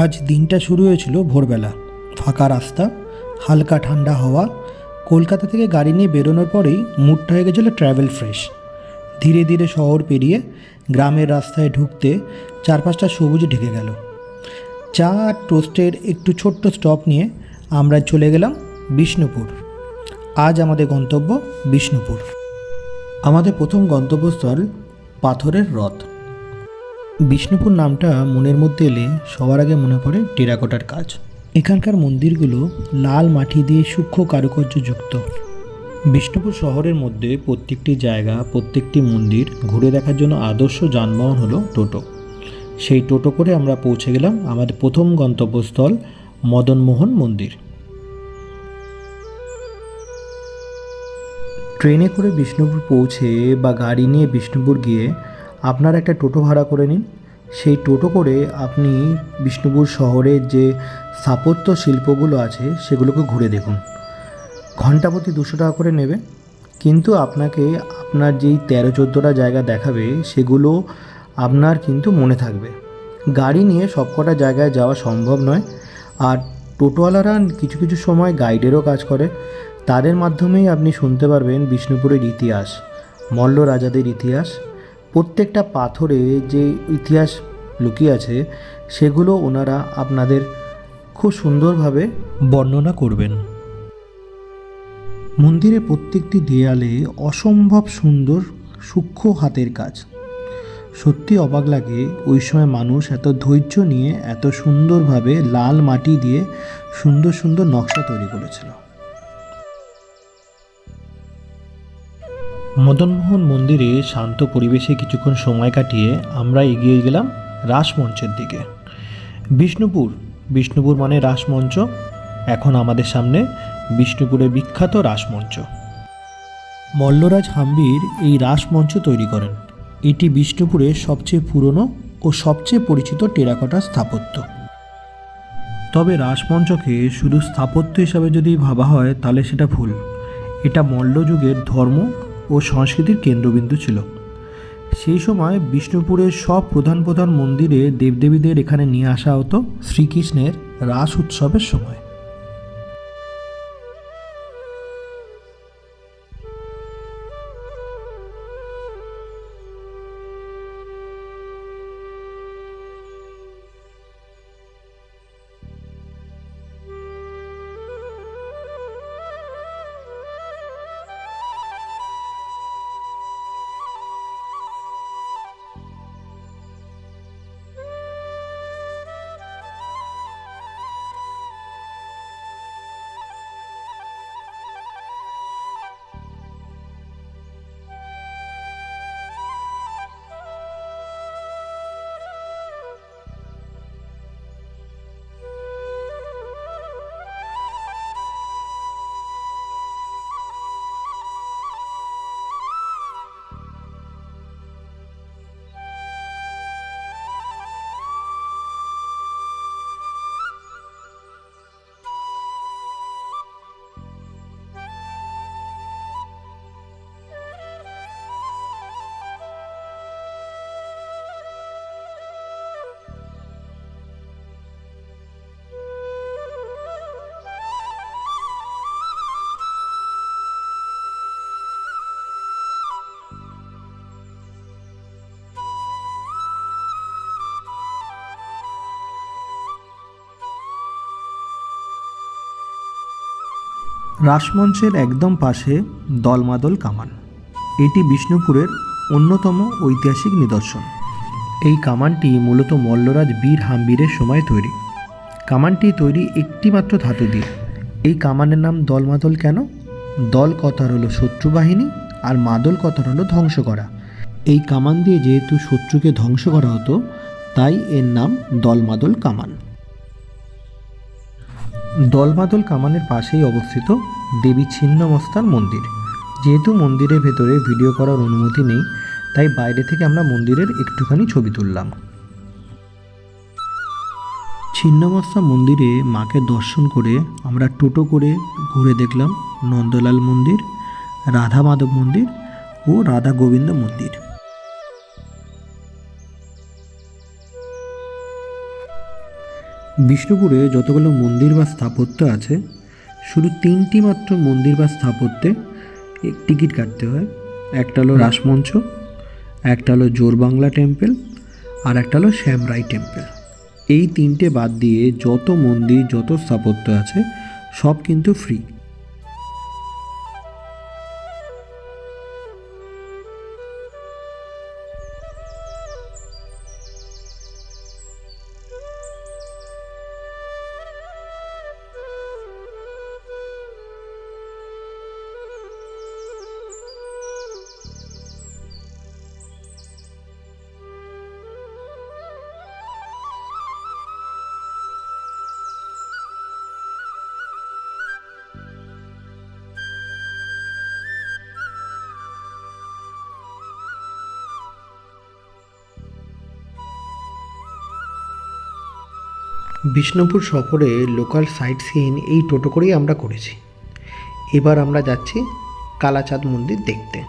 আজ দিনটা শুরু হয়েছিল ভোরবেলা। ফাঁকা রাস্তা, হালকা ঠান্ডা হাওয়া। কলকাতা থেকে গাড়ি নিয়ে বেরোনোর পরেই মুডটা হয়ে গেছিলো ট্র্যাভেল ফ্রেশ। ধীরে ধীরে শহর পেরিয়ে গ্রামের রাস্তায় ঢুকতে চারপাশটা সবুজে ঢেকে গেল। চা আর টোস্টের একটু ছোট্ট স্টপ নিয়ে আমরা চলে গেলাম বিষ্ণুপুর। আজ আমাদের গন্তব্য বিষ্ণুপুর। আমাদের প্রথম গন্তব্যস্থল পাথরের রথ। বিষ্ণুপুর নামটা মনের মধ্যে এলে সবার আগে মনে পড়ে টেরাকোটার কাজ। এখানকার মন্দিরগুলো লাল মাটি দিয়ে সূক্ষ্ম কারুকার্য যুক্ত। বিষ্ণুপুর শহরের মধ্যে প্রত্যেকটি জায়গা, প্রত্যেকটি মন্দির ঘুরে দেখার জন্য আদর্শ যানবাহন হলো টোটো। সেই টোটো করে আমরা পৌঁছে গেলাম আমাদের প্রথম গন্তব্যস্থল মদনমোহন মন্দির। ট্রেনে করে বিষ্ণুপুর পৌঁছে বা গাড়ি নিয়ে বিষ্ণুপুর গিয়ে আপনারা একটা টোটো ভাড়া করে নিন। সেই টোটো করে আপনি বিষ্ণুপুর শহরের যে স্থাপত্য শিল্পগুলো আছে সেগুলোকে ঘুরে দেখুন। ঘন্টা প্রতি 200 টাকা করে নেবে, কিন্তু আপনাকে আপনার যেই 13-14টা জায়গা দেখাবে সেগুলো আপনার কিন্তু মনে থাকবে। গাড়ি নিয়ে সবকটা জায়গায় যাওয়া সম্ভব নয়, আর টোটোওয়ালারা কিছু কিছু সময় গাইডেরও কাজ করে। তাদের মাধ্যমেই আপনি শুনতে পারবেন বিষ্ণুপুরের ইতিহাস, মল্ল রাজাদের ইতিহাস। প্রত্যেকটা পাথরে যে ইতিহাস লুকিয়ে আছে সেগুলো ওনারা আপনাদের খুব সুন্দরভাবে বর্ণনা করবেন। মন্দিরের প্রত্যেকটি দেয়ালে অসম্ভব সুন্দর সূক্ষ্ম হাতের কাজ। সত্যি অবাক লাগে ওই সময় মানুষ এত ধৈর্য নিয়ে এত সুন্দরভাবে লাল মাটি দিয়ে সুন্দর সুন্দর নকশা তৈরি করেছিল। মদনমোহন মন্দিরে শান্ত পরিবেশে কিছুক্ষণ সময় কাটিয়ে আমরা এগিয়ে গেলাম রাসমঞ্চের দিকে। বিষ্ণুপুর মানে রাসমঞ্চ। এখন আমাদের সামনে বিষ্ণুপুরের বিখ্যাত রাসমঞ্চ। মল্লরাজ হাম্বির এই রাসমঞ্চ তৈরি করেন। এটি বিষ্ণুপুরের সবচেয়ে পুরনো ও সবচেয়ে পরিচিত টেরাকোটা স্থাপত্য। তবে রাসমঞ্চকে শুধু স্থাপত্য হিসাবে যদি ভাবা হয় তাহলে সেটা ভুল। এটা মল্লযুগের ধর্ম ও সংস্কৃতির কেন্দ্রবিন্দু ছিল। সেই সময় বিষ্ণুপুরের সব প্রধান প্রধান মন্দিরে দেবদেবীদের এখানে নিয়ে আসা হতো শ্রীকৃষ্ণের রাস উৎসবের সময়। রাসমঞ্চের একদম পাশে দলমাদল কামান। এটি বিষ্ণুপুরের অন্যতম ঐতিহাসিক নিদর্শন। এই কামানটি মূলত মল্লরাজ বীর হাম্বিরের সময় তৈরি। কামানটি তৈরি একটিমাত্র ধাতু দিয়ে। এই কামানের নাম দলমাদল কেন? দল কথার হলো শত্রু বাহিনী, আর মাদল কথার হলো ধ্বংস করা। এই কামান দিয়ে যেহেতু শত্রুকে ধ্বংস করা হতো, তাই এর নাম দলমাদল কামান। দলমাদল কামানের পাশেই অবস্থিত দেবী ছিন্নমস্তার মন্দির। যেহেতু মন্দিরের ভেতরে ভিডিও করার অনুমতি নেই, তাই বাইরে থেকে আমরা মন্দিরের একটুখানি ছবি তুললাম। ছিন্নমস্তা মন্দিরে মাকে দর্শন করে আমরা টোটো করে ঘুরে দেখলাম নন্দলাল মন্দির, রাধা মাধব মন্দির ও রাধা গোবিন্দ মন্দির। বিষ্ণুপুরে যতগুলো মন্দির বা স্থাপত্য আছে, শুধু 3টি মাত্র মন্দির বা স্থাপত্যে টিকিট কাটতে হয়। একটা হলো রাসমঞ্চ, একটা হলো জোরবাংলা টেম্পল, আর একটা হলো শ্যামরাই টেম্পল। এই 3টে বাদ দিয়ে যত মন্দির, যত স্থাপত্য আছে সব কিন্তু ফ্রি। বিষ্ণুপুর সফরে লোকাল সাইট সিইং এই টোটো করেই আমরা করেছি। এবার আমরা যাচ্ছি কালাচাঁদ মন্দির দেখতে।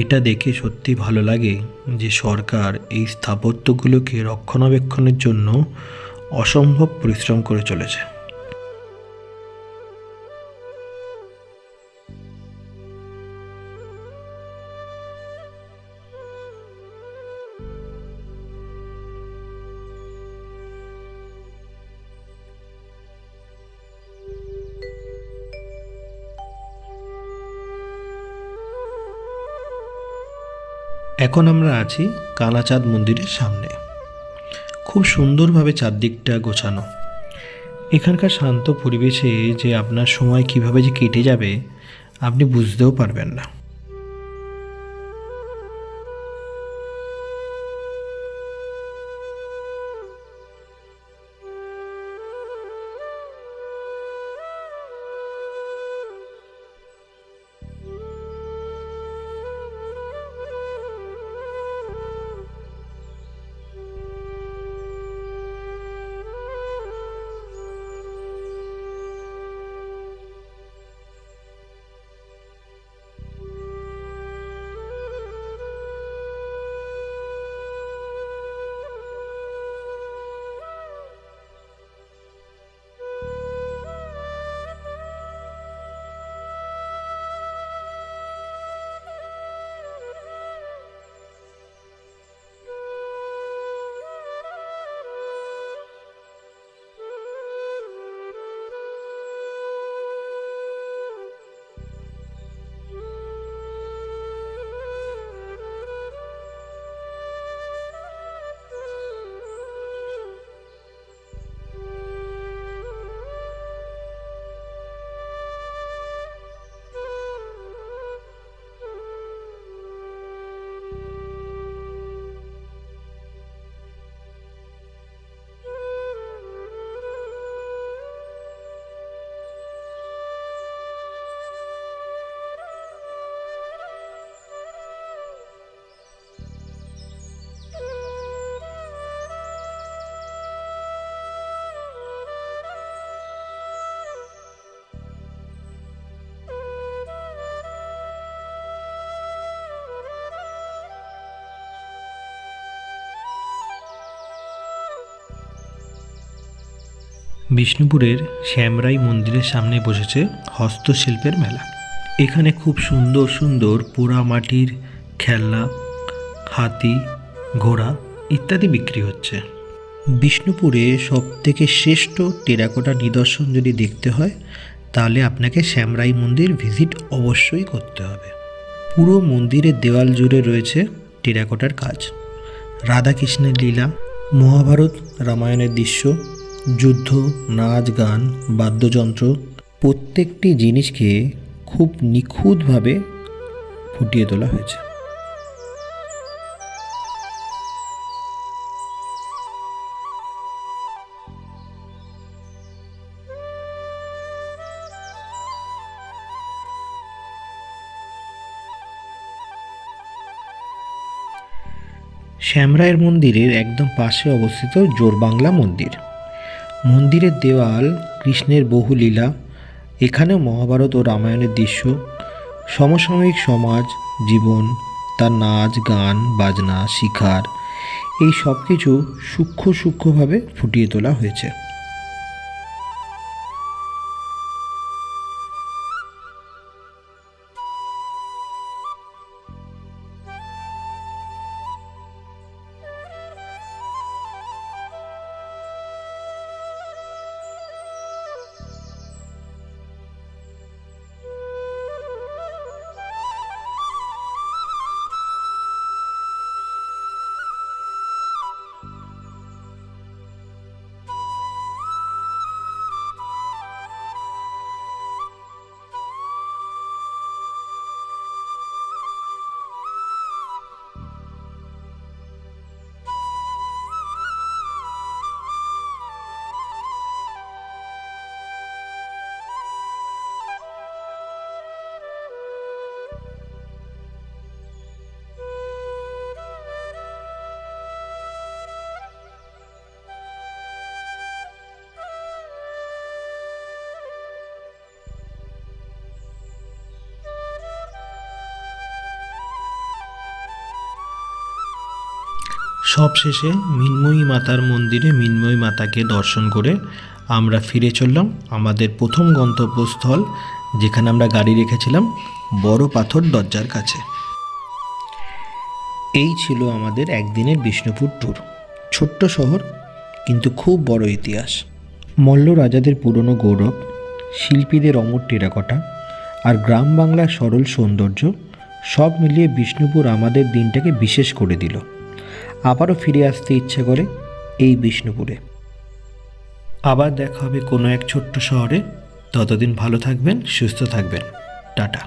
এটা দেখে সত্যি ভালো লাগে যে সরকার এই স্থাপত্যগুলোকে রক্ষণাবেক্ষণের জন্য অসম্ভব পরিশ্রম করে চলেছে। এখন আমরা আছি কালাচাঁদ মন্দিরের সামনে। খুব সুন্দরভাবে চারদিকটা গোছানো। এখানকার শান্ত পরিবেশে যে আপনার সময় কিভাবে যে কেটে যাবে আপনি বুঝতেও পারবেন না। বিষ্ণুপুরের শ্যামরাই মন্দিরের সামনে বসেছে হস্তশিল্পের মেলা। এখানে খুব সুন্দর সুন্দর পোড়ামাটির খেলনা, হাতি, ঘোড়া ইত্যাদি বিক্রি হচ্ছে। বিষ্ণুপুরে সবথেকে শ্রেষ্ঠ টেরাকোটা নিদর্শন যদি দেখতে হয় তাহলে আপনাকে শ্যামরাই মন্দির ভিজিট অবশ্যই করতে হবে। পুরো মন্দিরের দেওয়াল জুড়ে রয়েছে টেরাকোটার কাজ। রাধাকৃষ্ণের লীলা, মহাভারত রামায়ণের দৃশ্য, যুদ্ধ, নাচ, গান, বাদ্যযন্ত্র প্রত্যেকটি জিনিসকে খুব নিখুঁতভাবে ফুটিয়ে তোলা হয়েছে। শ্যামরায়ের মন্দিরের একদম পাশে অবস্থিত জোরবাংলা মন্দির। মন্দিরের দেওয়াল কৃষ্ণের বহু লীলা, এখানেও মহাভারত ও রামায়ণের দৃশ্য, সমসাময়িক সমাজ জীবন, তার নাচ গান বাজনা শিকার, এই সব কিছু সূক্ষ্মভাবে ফুটিয়ে তোলা হয়েছে। সবশেষে মৃন্ময়ী মাতার মন্দিরে মৃন্ময়ী মাতাকে দর্শন করে আমরা ফিরে চললাম আমাদের প্রথম গন্তব্যস্থল, যেখানে আমরা গাড়ি রেখেছিলাম বড় পাথর দরজার কাছে। এই ছিল আমাদের একদিনের বিষ্ণুপুর ট্যুর। ছোট্ট শহর কিন্তু খুব বড় ইতিহাস। মল্ল রাজাদের পুরনো গৌরব, শিল্পীদের অমর টেরাকোটা আর গ্রাম বাংলার সরল সৌন্দর্য, সব মিলিয়ে বিষ্ণুপুর আমাদের দিনটাকে বিশেষ করে দিল। আবারও ফিরে আসতে ইচ্ছে করে এই বিষ্ণুপুরে। আবার দেখা হবে কোনো এক ছোট্ট শহরে। ততদিন ভালো থাকবেন, সুস্থ থাকবেন। টাটা।